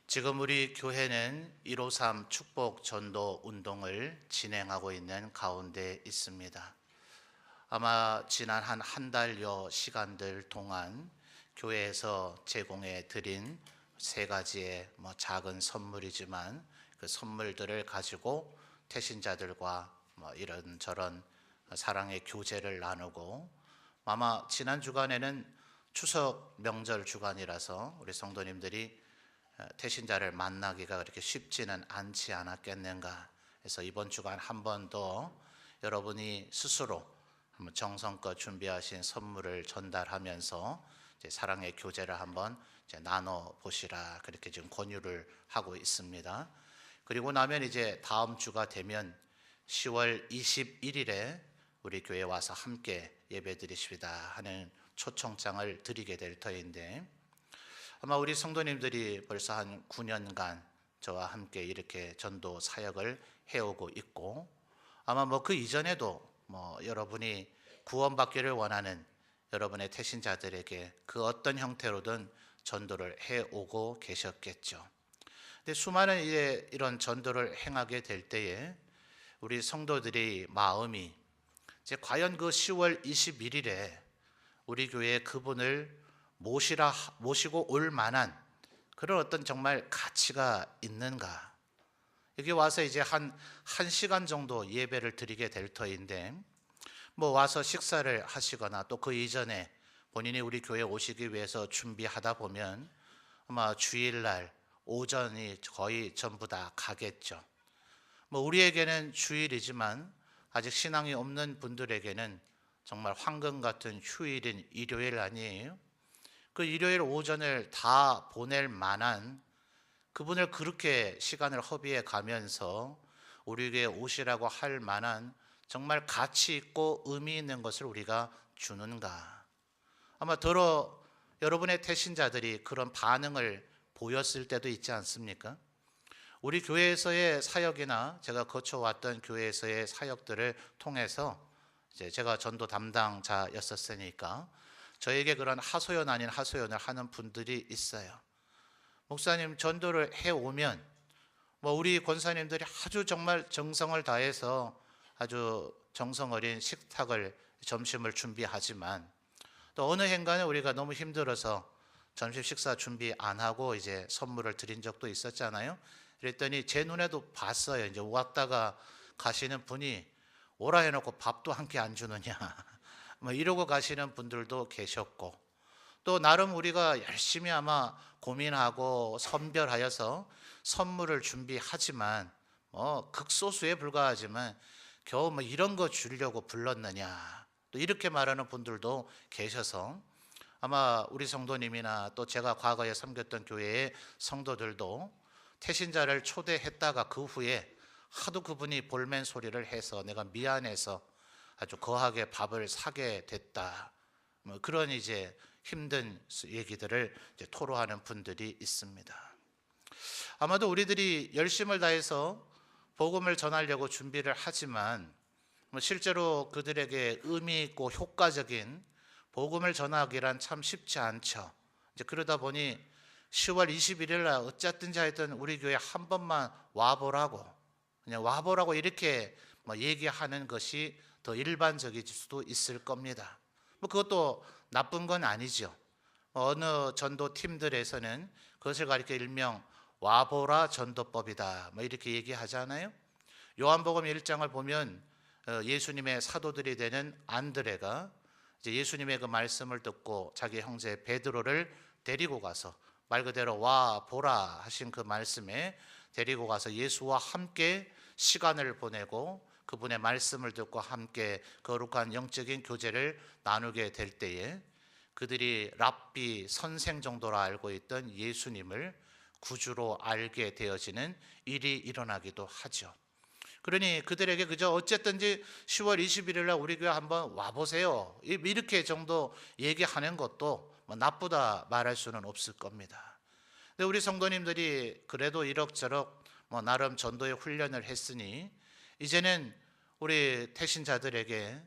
지금 우리 교회는 153 축복 전도 운동을 진행하고 있는 가운데 있습니다. 아마 지난 한 달여 시간들 동안 교회에서 제공해 드린 세 가지의 작은 선물이지만 그 선물들을 가지고 태신자들과 이런저런 사랑의 교제를 나누고, 아마 지난 주간에는 추석 명절 주간이라서 우리 성도님들이 태신자를 만나기가 그렇게 쉽지는 않지 않았겠는가 해서 이번 주간 한 번 더 여러분이 스스로 한번 정성껏 준비하신 선물을 전달하면서 사랑의 교제를 한번 나눠 보시라, 그렇게 지금 권유를 하고 있습니다. 그리고 나면 이제 다음 주가 되면 10월 21일에 우리 교회에 와서 함께 예배드리시다 하는 초청장을 드리게 될 터인데, 아마 우리 성도님들이 벌써 한 9년간 저와 함께 이렇게 전도 사역을 해오고 있고, 아마 그 이전에도 여러분이 구원받기를 원하는 여러분의 태신자들에게 그 어떤 형태로든 전도를 해오고 계셨겠죠. 근데 수많은 이런 전도를 행하게 될 때에 우리 성도들의 마음이 이제 과연 그 10월 21일에 우리 교회에 그분을 모시고 올 만한 그런 어떤 정말 가치가 있는가. 여기 와서 이제 한 시간 정도 예배를 드리게 될 터인데, 와서 식사를 하시거나 또 그 이전에 본인이 우리 교회에 오시기 위해서 준비하다 보면 아마 주일날 오전이 거의 전부 다 가겠죠. 우리에게는 주일이지만 아직 신앙이 없는 분들에게는 정말 황금 같은 휴일인 일요일 아니에요? 그 일요일 오전을 다 보낼 만한 그분을 그렇게 시간을 허비해 가면서 우리에게 오시라고 할 만한 정말 가치 있고 의미 있는 것을 우리가 주는가. 아마 여러분의 태신자들이 그런 반응을 보였을 때도 있지 않습니까? 우리 교회에서의 사역이나 제가 거쳐왔던 교회에서의 사역들을 통해서 이제 제가 전도 담당자였었으니까 저에게 그런 하소연 아닌 하소연을 하는 분들이 있어요. 목사님, 전도를 해오면 우리 권사님들이 아주 정말 정성을 다해서 아주 정성 어린 식탁을, 점심을 준비하지만 또 어느 행간에 우리가 너무 힘들어서 점심 식사 준비 안 하고 이제 선물을 드린 적도 있었잖아요. 그랬더니 제 눈에도 봤어요. 이제 왔다가 가시는 분이 오라 해놓고 밥도 한 끼 안 주느냐 이러고 가시는 분들도 계셨고, 또 나름 우리가 열심히 아마 고민하고 선별하여서 선물을 준비하지만 극소수에 불과하지만 겨우 이런 거 주려고 불렀느냐, 또 이렇게 말하는 분들도 계셔서 아마 우리 성도님이나 또 제가 과거에 섬겼던 교회의 성도들도 태신자를 초대했다가 그 후에 하도 그분이 볼멘 소리를 해서 내가 미안해서 아주 거하게 밥을 사게 됐다, 그런 이제 힘든 얘기들을 이제 토로하는 분들이 있습니다. 아마도 우리들이 열심을 다해서 복음을 전하려고 준비를 하지만 실제로 그들에게 의미 있고 효과적인 복음을 전하기란 참 쉽지 않죠. 이제 그러다 보니 10월 21일 날 어쨌든지 하여튼 우리 교회 한 번만 와보라고, 그냥 와보라고 이렇게 얘기하는 것이 더 일반적일 수도 있을 겁니다. 그것도 나쁜 건 아니죠. 어느 전도 팀들에서는 그것을 가리켜 일명 와보라 전도법이다 이렇게 얘기하잖아요. 요한복음 1장을 보면 예수님의 사도들이 되는 안드레가 이제 예수님의 그 말씀을 듣고 자기 형제 베드로를 데리고 가서 말 그대로 와 보라 하신 그 말씀에 데리고 가서 예수와 함께 시간을 보내고 그분의 말씀을 듣고 함께 거룩한 영적인 교제를 나누게 될 때에 그들이 랍비 선생 정도로 알고 있던 예수님을 구주로 알게 되어지는 일이 일어나기도 하죠. 그러니 그들에게 그저 어쨌든지 10월 21일 날 우리 교회 한번 와보세요 이렇게 정도 얘기하는 것도 나쁘다 말할 수는 없을 겁니다. 근데 우리 성도님들이 그래도 이럭저럭 나름 전도의 훈련을 했으니 이제는 우리 태신자들에게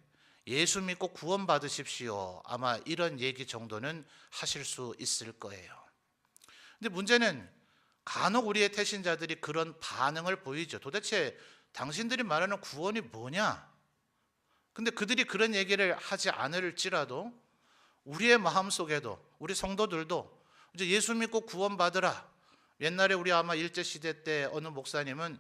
예수 믿고 구원 받으십시오, 아마 이런 얘기 정도는 하실 수 있을 거예요. 근데 문제는 간혹 우리의 태신자들이 그런 반응을 보이죠. 도대체 당신들이 말하는 구원이 뭐냐? 근데 그들이 그런 얘기를 하지 않을지라도 우리의 마음속에도, 우리 성도들도 이제 예수 믿고 구원받으라. 옛날에 우리 아마 일제시대 때 어느 목사님은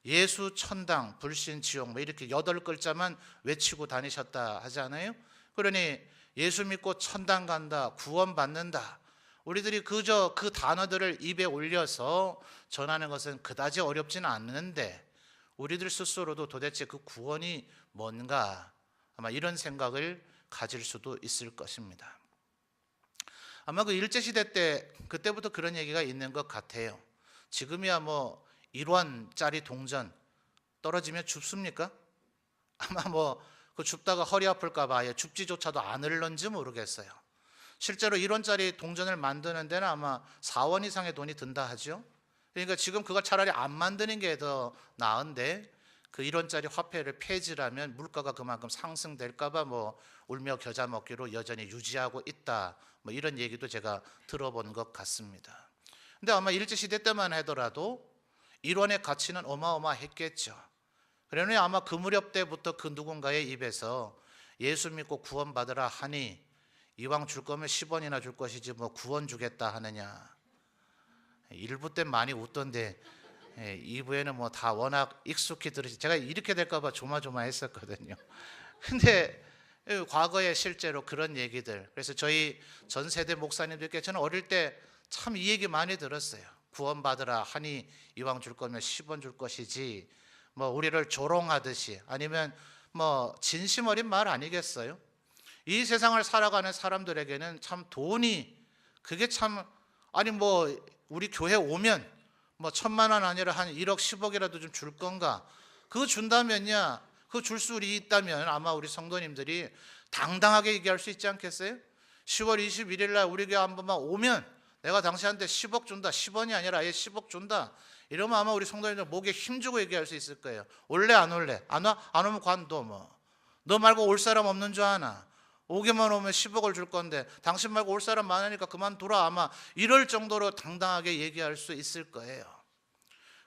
예수 천당 불신 지옥 뭐 이렇게 8글자만 외치고 다니셨다 하지 않아요? 그러니 예수 믿고 천당 간다, 구원받는다, 우리들이 그저 그 단어들을 입에 올려서 전하는 것은 그다지 어렵지는 않는데 우리들 스스로도 도대체 그 구원이 뭔가 아마 이런 생각을 가질 수도 있을 것입니다. 아마 그 일제시대 때 그때부터 그런 얘기가 있는 것 같아요. 지금이야 뭐 1원짜리 동전 떨어지면 줍습니까? 아마 뭐 그 줍다가 허리 아플까 봐 줍지조차도 않을런지 모르겠어요. 실제로 1원짜리 동전을 만드는 데는 아마 4원 이상의 돈이 든다 하죠. 그러니까 지금 그걸 차라리 안 만드는 게 더 나은데 그 1원짜리 화폐를 폐지하면 물가가 그만큼 상승될까 봐 뭐 울며 겨자 먹기로 여전히 유지하고 있다, 뭐 이런 얘기도 제가 들어본 것 같습니다. 근데 아마 일제시대 때만 하더라도 1원의 가치는 어마어마했겠죠. 그러니 아마 그 무렵 때부터 그 누군가의 입에서 예수 믿고 구원받으라 하니 이왕 줄 거면 10원이나 줄 것이지 뭐 9원 주겠다 하느냐. 1부 때 많이 웃던데 2부에는 뭐 다 워낙 익숙히 들으시, 제가 이렇게 될까 봐 조마조마했었거든요. 근데 과거에 실제로 그런 얘기들, 그래서 저희 전 세대 목사님들께 저는 어릴 때 참 이 얘기 많이 들었어요. 구원받으라 하니 이왕 줄 거면 10원 줄 것이지, 뭐 우리를 조롱하듯이, 아니면 뭐 진심 어린 말 아니겠어요? 이 세상을 살아가는 사람들에게는 참 돈이 그게 참, 아니 뭐 우리 교회 오면 뭐 1,000만 원 아니라 한 1억 10억이라도 좀 줄 건가? 그거 준다면야, 그거 줄 수 있다면 아마 우리 성도님들이 당당하게 얘기할 수 있지 않겠어요? 10월 21일 날 우리 교회 한 번만 오면 내가 당신한테 10억 준다, 10원이 아니라 아예 10억 준다, 이러면 아마 우리 성도님들 목에 힘주고 얘기할 수 있을 거예요. 올래 안 올래? 안 와? 안 오면 관둬. 뭐 너 말고 올 사람 없는 줄 아나? 오게만 오면 10억을 줄 건데 당신 말고 올 사람 많으니까 그만둬라, 아마 이럴 정도로 당당하게 얘기할 수 있을 거예요.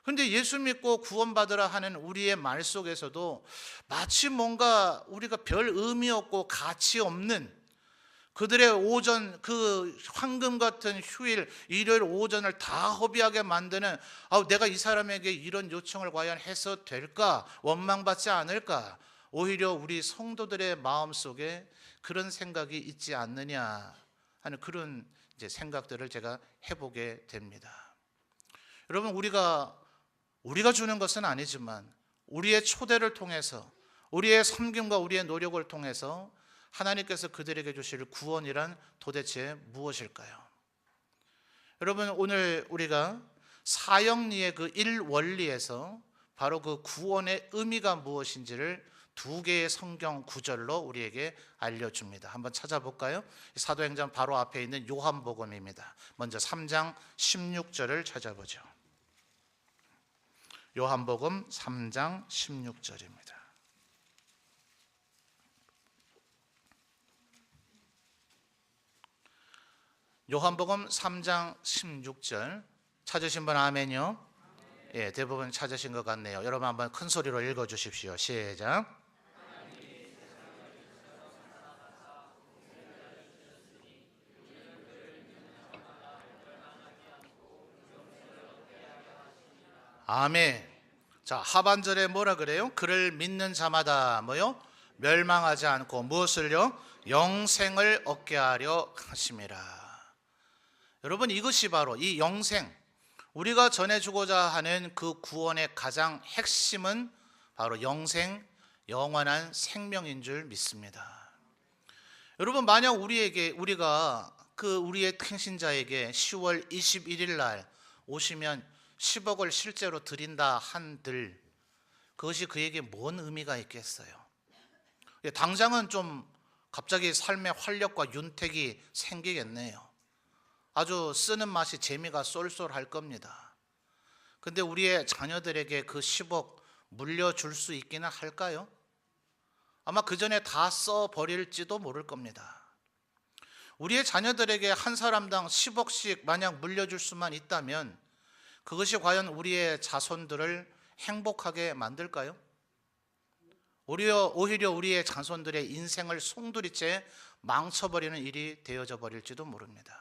그런데 예수 믿고 구원받으라 하는 우리의 말 속에서도 마치 뭔가 우리가 별 의미 없고 가치 없는 그들의 오전, 그 황금 같은 휴일, 일요일 오전을 다 허비하게 만드는, 내가 이 사람에게 이런 요청을 과연 해서 될까? 원망받지 않을까? 오히려 우리 성도들의 마음속에 그런 생각이 있지 않느냐 하는 그런 이제 생각들을 제가 해보게 됩니다. 여러분, 우리가 주는 것은 아니지만 우리의 초대를 통해서, 우리의 섬김과 우리의 노력을 통해서 하나님께서 그들에게 주실 구원이란 도대체 무엇일까요? 여러분, 오늘 우리가 사형리의 그 1원리에서 바로 그 구원의 의미가 무엇인지를 2개의 성경 구절로 우리에게 알려줍니다. 한번 찾아볼까요? 사도행전 바로 앞에 있는 요한복음입니다. 먼저 3장 16절을 찾아보죠. 요한복음 3장 16절입니다. 요한복음 3장 16절 찾으신 분 아멘요? 예, 대부분 찾으신 것 같네요. 여러분 한번 큰 소리로 읽어주십시오. 시작. 아멘. 자, 하반절에 뭐라 그래요? 그를 믿는 자마다 뭐요? 멸망하지 않고 무엇을요? 영생을 얻게 하려 하심이라. 여러분, 이것이 바로 이 영생, 우리가 전해주고자 하는 그 구원의 가장 핵심은 바로 영생, 영원한 생명인 줄 믿습니다. 여러분, 만약 우리가 우리의 큰신자에게 10월 21일 날 오시면 10억을 실제로 드린다 한들 그것이 그에게 뭔 의미가 있겠어요? 당장은 좀 갑자기 삶의 활력과 윤택이 생기겠네요. 아주 쓰는 맛이 재미가 쏠쏠할 겁니다. 근데 우리의 자녀들에게 그 10억 물려줄 수 있기는 할까요? 아마 그 전에 다 써버릴지도 모를 겁니다. 우리의 자녀들에게 한 사람당 10억씩 만약 물려줄 수만 있다면 그것이 과연 우리의 자손들을 행복하게 만들까요? 오히려 우리의 자손들의 인생을 송두리째 망쳐버리는 일이 되어져 버릴지도 모릅니다.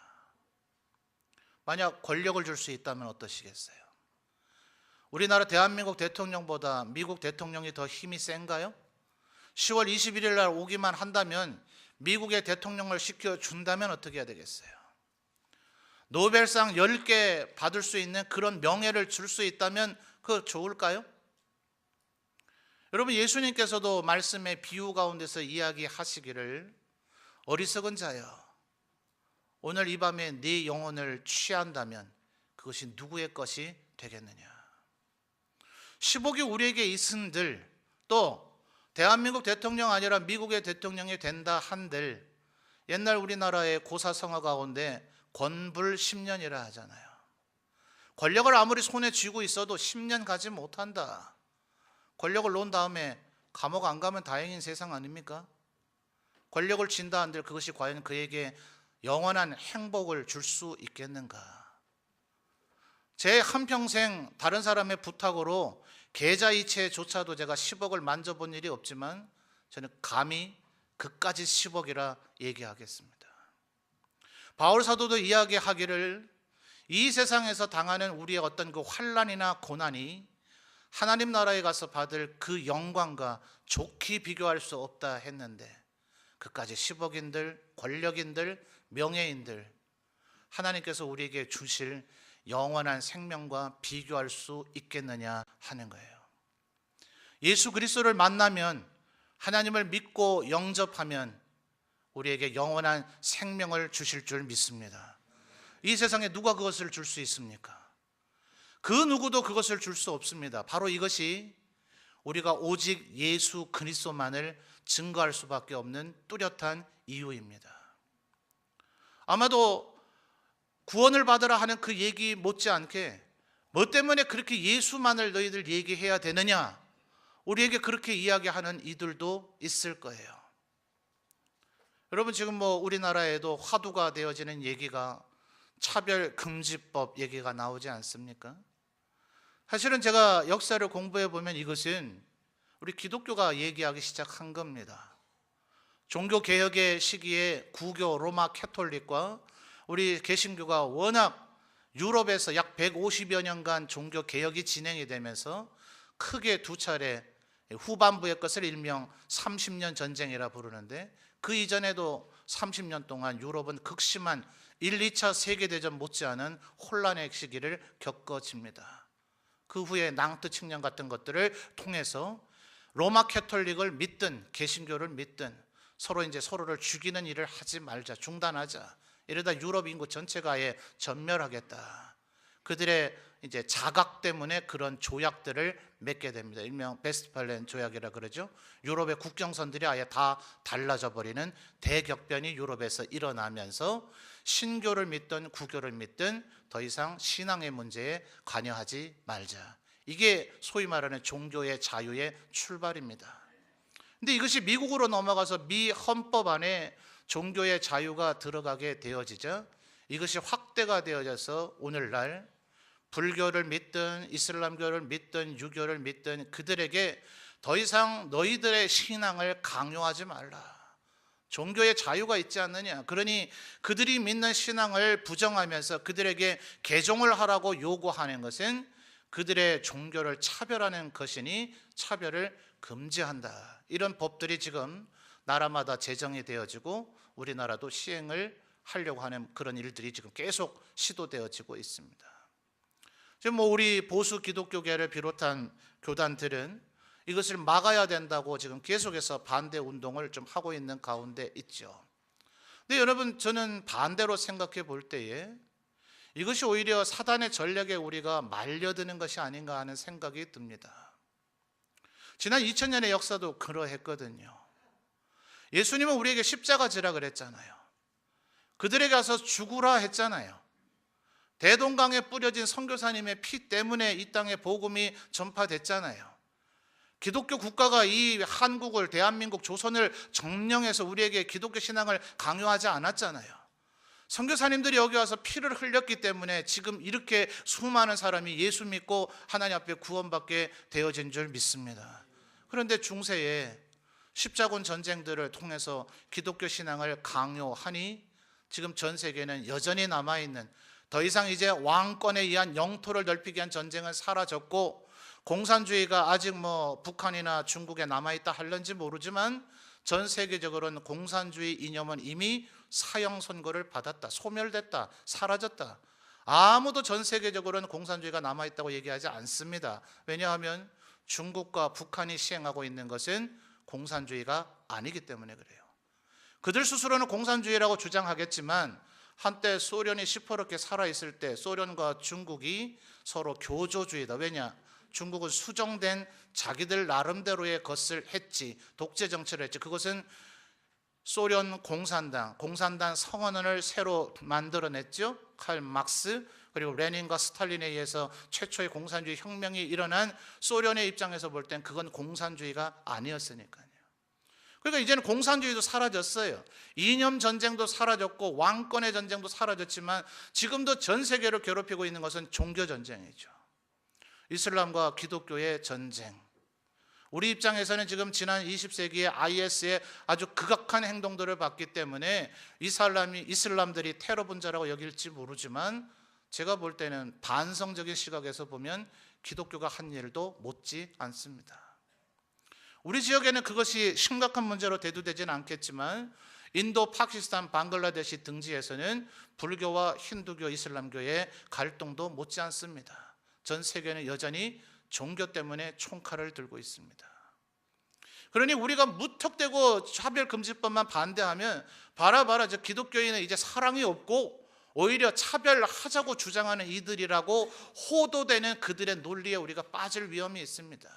만약 권력을 줄 수 있다면 어떠시겠어요? 우리나라 대한민국 대통령보다 미국 대통령이 더 힘이 센가요? 10월 21일 날 오기만 한다면 미국의 대통령을 시켜준다면 어떻게 해야 되겠어요? 노벨상 10개 받을 수 있는 그런 명예를 줄 수 있다면 그거 좋을까요? 여러분, 예수님께서도 말씀의 비유 가운데서 이야기하시기를 어리석은 자여, 오늘 이 밤에 네 영혼을 취한다면 그것이 누구의 것이 되겠느냐. 10억이 우리에게 있은들, 또 대한민국 대통령 아니라 미국의 대통령이 된다 한들, 옛날 우리나라의 고사성어 가운데 권불 10년이라 하잖아요. 권력을 아무리 손에 쥐고 있어도 10년 가지 못한다. 권력을 놓은 다음에 감옥 안 가면 다행인 세상 아닙니까? 권력을 쥔다 한들 그것이 과연 그에게 영원한 행복을 줄 수 있겠는가? 제 한평생 다른 사람의 부탁으로 계좌이체조차도 제가 10억을 만져본 일이 없지만 저는 감히 그까지 10억이라 얘기하겠습니다. 바울 사도도 이야기하기를 이 세상에서 당하는 우리의 어떤 그 환난이나 고난이 하나님 나라에 가서 받을 그 영광과 좋게 비교할 수 없다 했는데, 그까지 10억인들, 권력인들, 명예인들, 하나님께서 우리에게 주실 영원한 생명과 비교할 수 있겠느냐 하는 거예요. 예수 그리스도를 만나면, 하나님을 믿고 영접하면 우리에게 영원한 생명을 주실 줄 믿습니다. 이 세상에 누가 그것을 줄 수 있습니까? 그 누구도 그것을 줄 수 없습니다. 바로 이것이 우리가 오직 예수 그리스도만을 증거할 수밖에 없는 뚜렷한 이유입니다. 아마도 구원을 받으라 하는 그 얘기 못지않게 뭐 때문에 그렇게 예수만을 너희들 얘기해야 되느냐, 우리에게 그렇게 이야기하는 이들도 있을 거예요. 여러분, 지금 우리나라에도 화두가 되어지는 얘기가 차별금지법 얘기가 나오지 않습니까? 사실은 제가 역사를 공부해 보면 이것은 우리 기독교가 얘기하기 시작한 겁니다. 종교개혁의 시기에 구교 로마 캐톨릭과 우리 개신교가 워낙 유럽에서 약 150여 년간 종교개혁이 진행이 되면서 크게 두 차례, 후반부의 것을 일명 30년 전쟁이라 부르는데, 그 이전에도 30년 동안 유럽은 극심한 1, 2차 세계대전 못지않은 혼란의 시기를 겪어집니다. 그 후에 낭트 측량 같은 것들을 통해서 로마 캐톨릭을 믿든 개신교를 믿든 서로 이제 서로를 죽이는 일을 하지 말자, 중단하자. 이러다 유럽 인구 전체가 아예 전멸하겠다. 그들의 이제 자각 때문에 그런 조약들을 맺게 됩니다. 일명 베스트팔렌 조약이라 그러죠. 유럽의 국경선들이 아예 다 달라져 버리는 대격변이 유럽에서 일어나면서 신교를 믿든 구교를 믿든 더 이상 신앙의 문제에 관여하지 말자. 이게 소위 말하는 종교의 자유의 출발입니다. 근데 이것이 미국으로 넘어가서 미 헌법 안에 종교의 자유가 들어가게 되어지자 이것이 확대가 되어져서 오늘날 불교를 믿든 이슬람교를 믿든 유교를 믿든 그들에게 더 이상 너희들의 신앙을 강요하지 말라. 종교의 자유가 있지 않느냐. 그러니 그들이 믿는 신앙을 부정하면서 그들에게 개종을 하라고 요구하는 것은 그들의 종교를 차별하는 것이니 차별을 금지한다. 이런 법들이 지금 나라마다 제정이 되어지고 우리나라도 시행을 하려고 하는 그런 일들이 지금 계속 시도되어지고 있습니다. 지금 우리 보수 기독교계를 비롯한 교단들은 이것을 막아야 된다고 지금 계속해서 반대 운동을 좀 하고 있는 가운데 있죠. 근데 여러분, 저는 반대로 생각해 볼 때에 이것이 오히려 사단의 전략에 우리가 말려드는 것이 아닌가 하는 생각이 듭니다. 지난 2000년의 역사도 그러했거든요. 예수님은 우리에게 십자가 지라 그랬잖아요. 그들에게 가서 죽으라 했잖아요. 대동강에 뿌려진 선교사님의 피 때문에 이 땅에 복음이 전파됐잖아요. 기독교 국가가 이 한국을, 대한민국, 조선을 점령해서 우리에게 기독교 신앙을 강요하지 않았잖아요. 선교사님들이 여기 와서 피를 흘렸기 때문에 지금 이렇게 수많은 사람이 예수 믿고 하나님 앞에 구원받게 되어진 줄 믿습니다. 그런데 중세에 십자군 전쟁들을 통해서 기독교 신앙을 강요하니 지금 전 세계는 여전히 남아있는, 더 이상 이제 왕권에 의한 영토를 넓히기 위한 전쟁은 사라졌고, 공산주의가 아직 북한이나 중국에 남아있다 할런지 모르지만 전 세계적으로는 공산주의 이념은 이미 사형 선고를 받았다, 소멸됐다, 사라졌다. 아무도 전 세계적으로는 공산주의가 남아있다고 얘기하지 않습니다. 왜냐하면 중국과 북한이 시행하고 있는 것은 공산주의가 아니기 때문에 그래요. 그들 스스로는 공산주의라고 주장하겠지만 한때 소련이 시퍼렇게 살아있을 때 소련과 중국이 서로 교조주의다. 왜냐? 중국은 수정된 자기들 나름대로의 것을 했지, 독재 정치를 했지. 그것은 소련 공산당 성언을 새로 만들어냈죠. 칼 막스 그리고 레닌과 스탈린에 의해서 최초의 공산주의 혁명이 일어난 소련의 입장에서 볼 땐 그건 공산주의가 아니었으니까요. 그러니까 이제는 공산주의도 사라졌어요. 이념 전쟁도 사라졌고 왕권의 전쟁도 사라졌지만 지금도 전 세계를 괴롭히고 있는 것은 종교 전쟁이죠. 이슬람과 기독교의 전쟁. 우리 입장에서는 지금 지난 20세기의 IS의 아주 극악한 행동들을 봤기 때문에 이슬람들이 테러 분자라고 여길지 모르지만 제가 볼 때는 반성적인 시각에서 보면 기독교가 한 일도 못지 않습니다. 우리 지역에는 그것이 심각한 문제로 대두되지는 않겠지만 인도, 파키스탄, 방글라데시 등지에서는 불교와 힌두교, 이슬람교의 갈등도 못지 않습니다. 전 세계는 여전히 종교 때문에 총칼을 들고 있습니다. 그러니 우리가 무턱대고 차별금지법만 반대하면 봐라 저 기독교인은 이제 사랑이 없고 오히려 차별하자고 주장하는 이들이라고 호도되는 그들의 논리에 우리가 빠질 위험이 있습니다.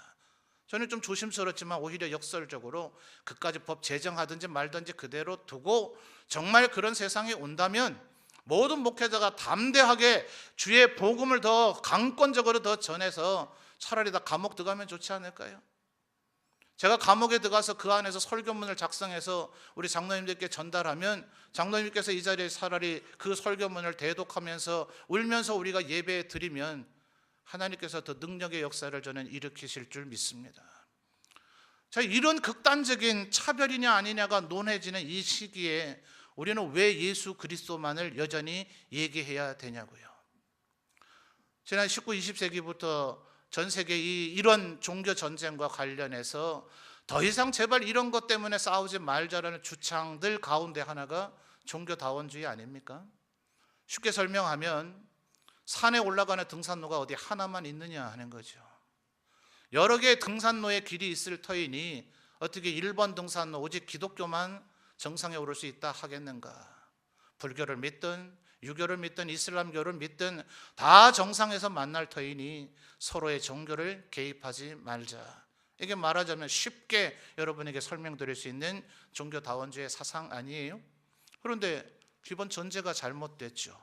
저는 좀 조심스럽지만 오히려 역설적으로 그까지 법 제정하든지 말든지 그대로 두고 정말 그런 세상이 온다면 모든 목회자가 담대하게 주의 복음을 더 강권적으로 더 전해서 차라리 다 감옥 들어가면 좋지 않을까요? 제가 감옥에 들어가서 그 안에서 설교문을 작성해서 우리 장로님들께 전달하면 장로님께서 이 자리에 차라리 그 설교문을 대독하면서 울면서 우리가 예배 드리면 하나님께서 더 능력의 역사를 저는 일으키실 줄 믿습니다. 자, 이런 극단적인 차별이냐 아니냐가 논해지는 이 시기에 우리는 왜 예수 그리스도만을 여전히 얘기해야 되냐고요. 지난 19, 20세기부터 전 세계 이런 종교 전쟁과 관련해서 더 이상 제발 이런 것 때문에 싸우지 말자라는 주창들 가운데 하나가 종교다원주의 아닙니까? 쉽게 설명하면 산에 올라가는 등산로가 어디 하나만 있느냐 하는 거죠. 여러 개의 등산로의 길이 있을 터이니 어떻게 1번 등산로 오직 기독교만 정상에 오를 수 있다 하겠는가? 불교를 믿든 유교를 믿든 이슬람교를 믿든 다 정상에서 만날 터이니 서로의 종교를 개입하지 말자. 이게 말하자면 쉽게 여러분에게 설명드릴 수 있는 종교다원주의 사상 아니에요? 그런데 기본 전제가 잘못됐죠.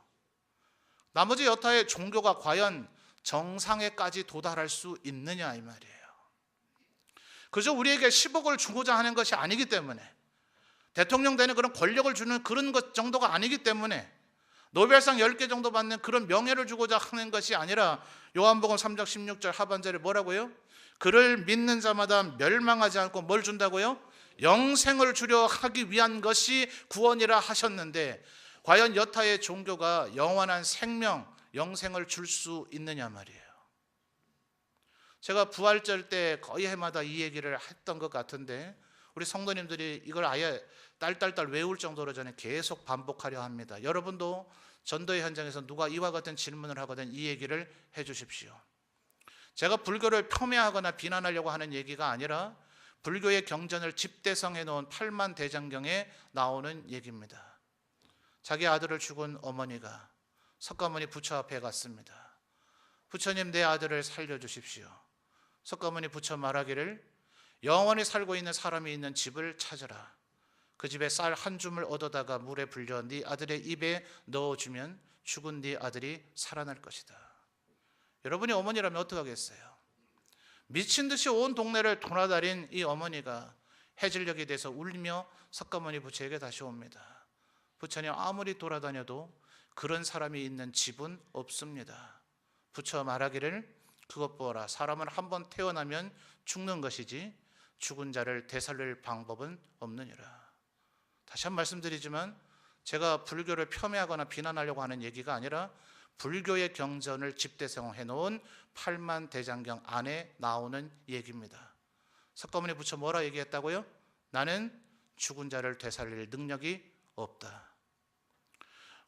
나머지 여타의 종교가 과연 정상에까지 도달할 수 있느냐 이 말이에요. 그저 우리에게 10억을 주고자 하는 것이 아니기 때문에, 대통령 되는 그런 권력을 주는 그런 것 정도가 아니기 때문에, 노벨상 10개 정도 받는 그런 명예를 주고자 하는 것이 아니라 요한복음 3장 16절 하반절에 뭐라고요? 그를 믿는 자마다 멸망하지 않고 뭘 준다고요? 영생을 주려 하기 위한 것이 구원이라 하셨는데 과연 여타의 종교가 영원한 생명, 영생을 줄 수 있느냐 말이에요. 제가 부활절 때 거의 해마다 이 얘기를 했던 것 같은데 우리 성도님들이 이걸 아예 딸딸딸 외울 정도로 저는 계속 반복하려 합니다. 여러분도 전도의 현장에서 누가 이와 같은 질문을 하거든 이 얘기를 해 주십시오. 제가 불교를 폄훼하거나 비난하려고 하는 얘기가 아니라 불교의 경전을 집대성해 놓은 8만 대장경에 나오는 얘기입니다. 자기 아들을 죽은 어머니가 석가모니 부처 앞에 갔습니다. 부처님, 내 아들을 살려주십시오. 석가모니 부처 말하기를 영원히 살고 있는 사람이 있는 집을 찾으라. 그 집에 쌀 한 줌을 얻어다가 물에 불려 네 아들의 입에 넣어주면 죽은 네 아들이 살아날 것이다. 여러분이 어머니라면 어떡하겠어요? 미친 듯이 온 동네를 돌아다닌 이 어머니가 해질녘이 돼서 울며 석가모니 부처에게 다시 옵니다. 부처님 아무리 돌아다녀도 그런 사람이 있는 집은 없습니다. 부처 말하기를 그것 보라, 사람은 한번 태어나면 죽는 것이지 죽은 자를 되살릴 방법은 없느니라. 다시 한 번 말씀드리지만 제가 불교를 폄훼하거나 비난하려고 하는 얘기가 아니라 불교의 경전을 집대성해 놓은 팔만대장경 안에 나오는 얘기입니다. 석가모니 부처 뭐라 얘기했다고요? 나는 죽은 자를 되살릴 능력이 없다.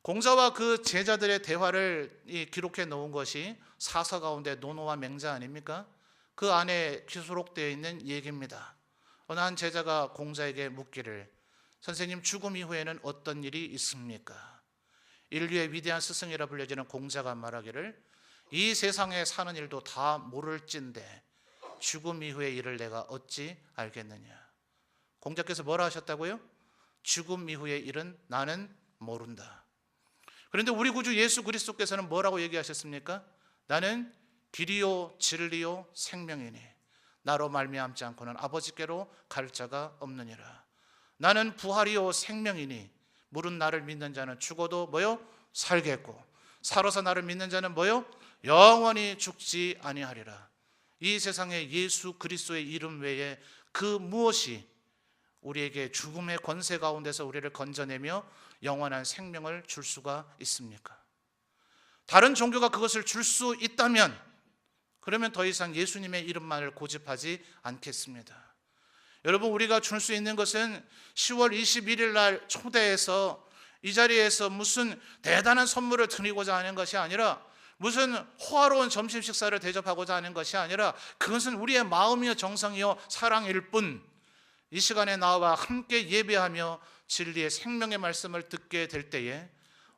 공자와 그 제자들의 대화를 기록해 놓은 것이 사서 가운데 논어와 맹자 아닙니까? 그 안에 기록되어 있는 얘기입니다. 어느 한 제자가 공자에게 묻기를 선생님, 죽음 이후에는 어떤 일이 있습니까? 인류의 위대한 스승이라 불려지는 공자가 말하기를 이 세상에 사는 일도 다 모를진데 죽음 이후의 일을 내가 어찌 알겠느냐. 공자께서 뭐라 하셨다고요? 죽음 이후의 일은 나는 모른다. 그런데 우리 구주 예수 그리스도께서는 뭐라고 얘기하셨습니까? 나는 길이요 진리요 생명이니 나로 말미암지 않고는 아버지께로 갈 자가 없느니라. 나는 부활이요 생명이니 물은 나를 믿는 자는 죽어도 뭐요? 살겠고 살아서 나를 믿는 자는 뭐요? 영원히 죽지 아니하리라. 이 세상에 예수 그리스도의 이름 외에 그 무엇이 우리에게 죽음의 권세 가운데서 우리를 건져내며 영원한 생명을 줄 수가 있습니까? 다른 종교가 그것을 줄 수 있다면 그러면 더 이상 예수님의 이름만을 고집하지 않겠습니다. 여러분, 우리가 줄 수 있는 것은 10월 21일 날 초대해서 이 자리에서 무슨 대단한 선물을 드리고자 하는 것이 아니라 무슨 호화로운 점심 식사를 대접하고자 하는 것이 아니라 그것은 우리의 마음이요 정성이요 사랑일 뿐, 이 시간에 나와 함께 예배하며 진리의 생명의 말씀을 듣게 될 때에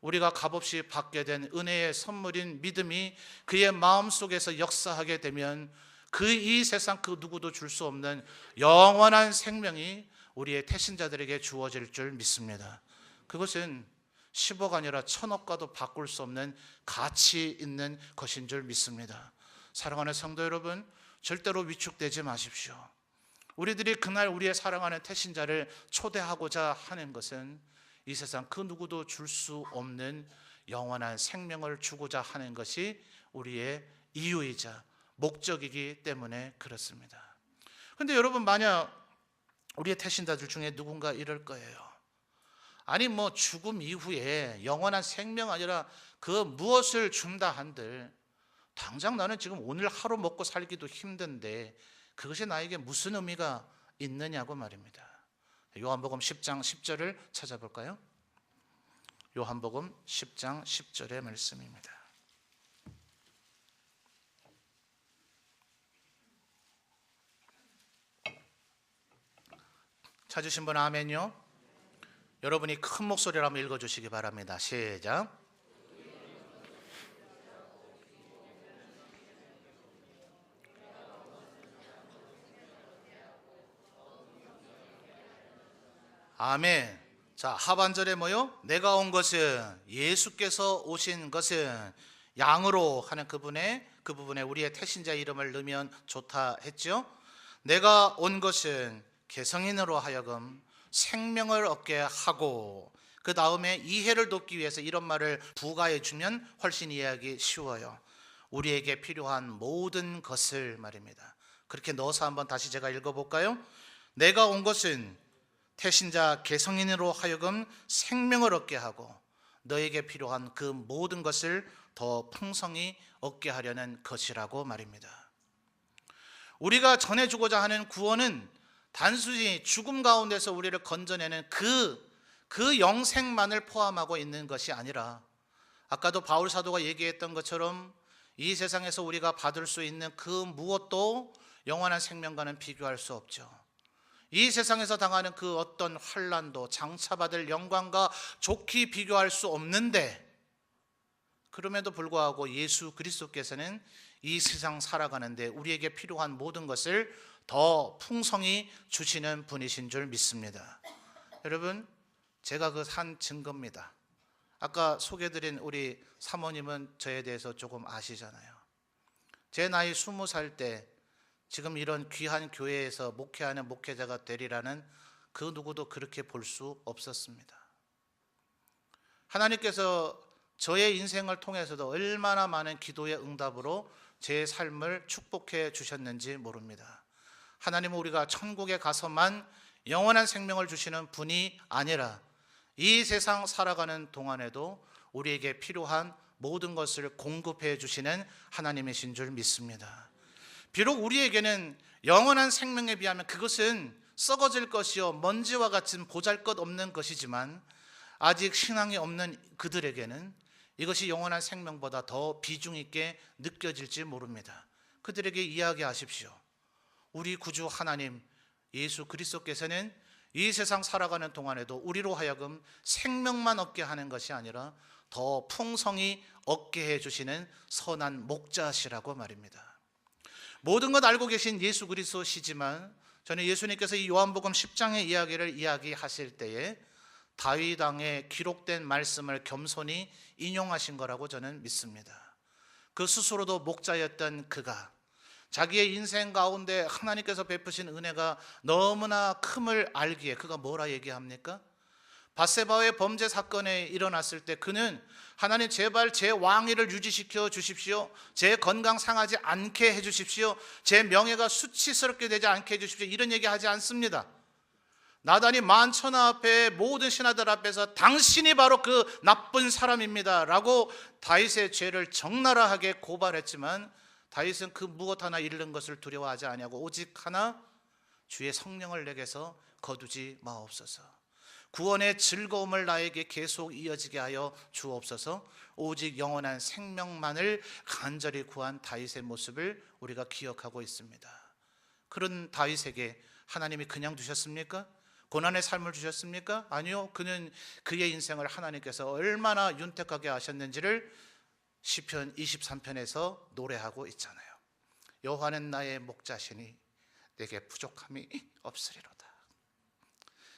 우리가 값없이 받게 된 은혜의 선물인 믿음이 그의 마음속에서 역사하게 되면 그 이 세상 그 누구도 줄 수 없는 영원한 생명이 우리의 태신자들에게 주어질 줄 믿습니다. 그것은 10억 아니라 1000억과도 바꿀 수 없는 가치 있는 것인 줄 믿습니다. 사랑하는 성도 여러분, 절대로 위축되지 마십시오. 우리들이 그날 우리의 사랑하는 태신자를 초대하고자 하는 것은 이 세상 그 누구도 줄 수 없는 영원한 생명을 주고자 하는 것이 우리의 이유이자 목적이기 때문에 그렇습니다. 그런데 여러분, 만약 우리의 태신자들 중에 누군가 이럴 거예요. 아니 뭐 죽음 이후에 영원한 생명 아니라 그 무엇을 준다 한들 당장 나는 지금 오늘 하루 먹고 살기도 힘든데 그것이 나에게 무슨 의미가 있느냐고 말입니다. 요한복음 10장 10절을 찾아볼까요? 요한복음 10장 10절의 말씀입니다. 찾으신 분 아멘요. 여러분이 큰 목소리로 한번 읽어주시기 바랍니다. 시작. 아멘. 자, 하반절에 뭐요? 내가 온 것은, 예수께서 오신 것은 양으로 하는 그 부분에 우리의 태신자 이름을 넣으면 좋다 했죠. 내가 온 것은 개성인으로 하여금 생명을 얻게 하고, 그 다음에 이해를 돕기 위해서 이런 말을 부가해 주면 훨씬 이해하기 쉬워요. 우리에게 필요한 모든 것을 말입니다. 그렇게 넣어서 한번 다시 제가 읽어볼까요? 내가 온 것은 태신자 개성인으로 하여금 생명을 얻게 하고 너에게 필요한 그 모든 것을 더 풍성히 얻게 하려는 것이라고 말입니다. 우리가 전해주고자 하는 구원은 단순히 죽음 가운데서 우리를 건져내는 그 영생만을 포함하고 있는 것이 아니라, 아까도 바울 사도가 얘기했던 것처럼 이 세상에서 우리가 받을 수 있는 그 무엇도 영원한 생명과는 비교할 수 없죠. 이 세상에서 당하는 그 어떤 환난도 장차받을 영광과 좋게 비교할 수 없는데, 그럼에도 불구하고 예수 그리스도께서는 이 세상 살아가는데 우리에게 필요한 모든 것을 더 풍성히 주시는 분이신 줄 믿습니다. 여러분, 제가 그 한 증거입니다. 아까 소개드린 우리 사모님은 저에 대해서 조금 아시잖아요. 제 나이 20살 때 지금 이런 귀한 교회에서 목회하는 목회자가 되리라는 그 누구도 그렇게 볼 수 없었습니다. 하나님께서 저의 인생을 통해서도 얼마나 많은 기도의 응답으로 제 삶을 축복해 주셨는지 모릅니다. 하나님은 우리가 천국에 가서만 영원한 생명을 주시는 분이 아니라 이 세상 살아가는 동안에도 우리에게 필요한 모든 것을 공급해 주시는 하나님이신 줄 믿습니다. 비록 우리에게는 영원한 생명에 비하면 그것은 썩어질 것이요 먼지와 같은 보잘것없는 것이지만, 아직 신앙이 없는 그들에게는 이것이 영원한 생명보다 더 비중 있게 느껴질지 모릅니다. 그들에게 이야기하십시오. 우리 구주 하나님 예수 그리스도께서는 이 세상 살아가는 동안에도 우리로 하여금 생명만 얻게 하는 것이 아니라 더 풍성히 얻게 해주시는 선한 목자시라고 말입니다. 모든 것 알고 계신 예수 그리스도시지만, 저는 예수님께서 이 요한복음 10장의 이야기를 이야기하실 때에 다윗 왕에 기록된 말씀을 겸손히 인용하신 거라고 저는 믿습니다. 그 스스로도 목자였던 그가 자기의 인생 가운데 하나님께서 베푸신 은혜가 너무나 큼을 알기에 그가 뭐라 얘기합니까? 밧세바의 범죄 사건에 일어났을 때 그는 하나님 제발 제 왕위를 유지시켜 주십시오. 제 건강 상하지 않게 해 주십시오. 제 명예가 수치스럽게 되지 않게 해 주십시오. 이런 얘기하지 않습니다. 나단이 만천하 앞에 모든 신하들 앞에서 당신이 바로 그 나쁜 사람입니다 라고 다윗의 죄를 적나라하게 고발했지만, 다윗은 그 무엇 하나 잃는 것을 두려워하지 아니하고 오직 하나, 주의 성령을 내게서 거두지 마옵소서. 구원의 즐거움을 나에게 계속 이어지게 하여 주옵소서. 오직 영원한 생명만을 간절히 구한 다윗의 모습을 우리가 기억하고 있습니다. 그런 다윗에게 하나님이 그냥 두셨습니까? 고난의 삶을 주셨습니까? 아니요. 그는 그의 인생을 하나님께서 얼마나 윤택하게 하셨는지를 시편 23편에서 노래하고 있잖아요. 여호와는 나의 목자시니 내게 부족함이 없으리로다.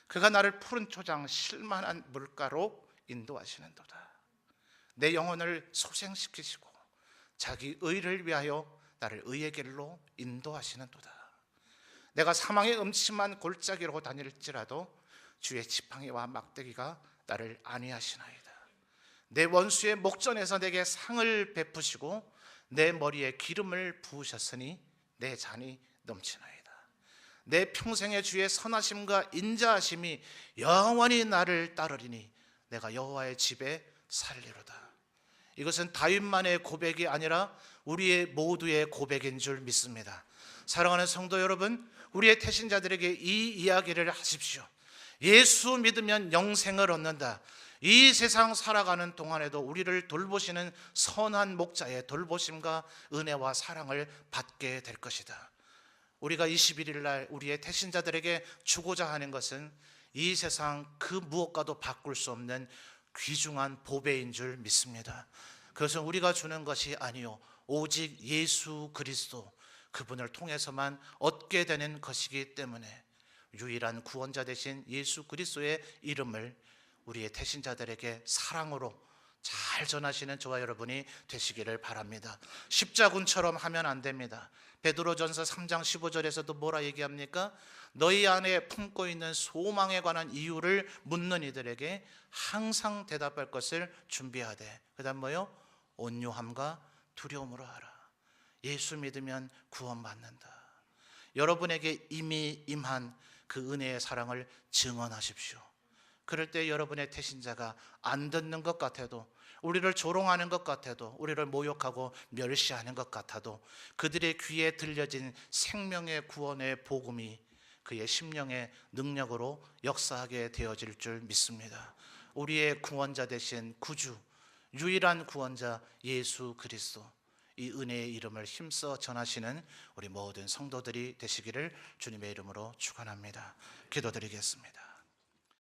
그가 나를 푸른 초장 실만한 물가로 인도하시는도다. 내 영혼을 소생시키시고 자기 의를 위하여 나를 의의 길로 인도하시는도다. 내가 사망의 음침한 골짜기로 다닐지라도 주의 지팡이와 막대기가 나를 안위하시나이다. 내 원수의 목전에서 내게 상을 베푸시고 내 머리에 기름을 부으셨으니 내 잔이 넘치나이다. 내 평생의 주의 선하심과 인자하심이 영원히 나를 따르리니 내가 여호와의 집에 살리로다. 이것은 다윗만의 고백이 아니라 우리의 모두의 고백인 줄 믿습니다. 사랑하는 성도 여러분, 우리의 태신자들에게 이 이야기를 하십시오. 예수 믿으면 영생을 얻는다. 이 세상 살아가는 동안에도 우리를 돌보시는 선한 목자의 돌보심과 은혜와 사랑을 받게 될 것이다. 우리가 21일 날 우리의 태신자들에게 주고자 하는 것은 이 세상 그 무엇과도 바꿀 수 없는 귀중한 보배인 줄 믿습니다. 그것은 우리가 주는 것이 아니요 오직 예수 그리스도 그분을 통해서만 얻게 되는 것이기 때문에 유일한 구원자 되신 예수 그리스도의 이름을 우리의 태신자들에게 사랑으로 잘 전하시는 저와 여러분이 되시기를 바랍니다. 십자군처럼 하면 안 됩니다. 베드로전서 3장 15절에서도 뭐라 얘기합니까? 너희 안에 품고 있는 소망에 관한 이유를 묻는 이들에게 항상 대답할 것을 준비하되, 그 다음 뭐요? 온유함과 두려움으로 하라. 예수 믿으면 구원받는다. 여러분에게 이미 임한 그 은혜의 사랑을 증언하십시오. 그럴 때 여러분의 태신자가 안 듣는 것 같아도, 우리를 조롱하는 것 같아도, 우리를 모욕하고 멸시하는 것 같아도 그들의 귀에 들려진 생명의 구원의 복음이 그의 심령의 능력으로 역사하게 되어질 줄 믿습니다. 우리의 구원자 되신 구주, 유일한 구원자 예수 그리스도, 이 은혜의 이름을 힘써 전하시는 우리 모든 성도들이 되시기를 주님의 이름으로 축원합니다. 기도드리겠습니다.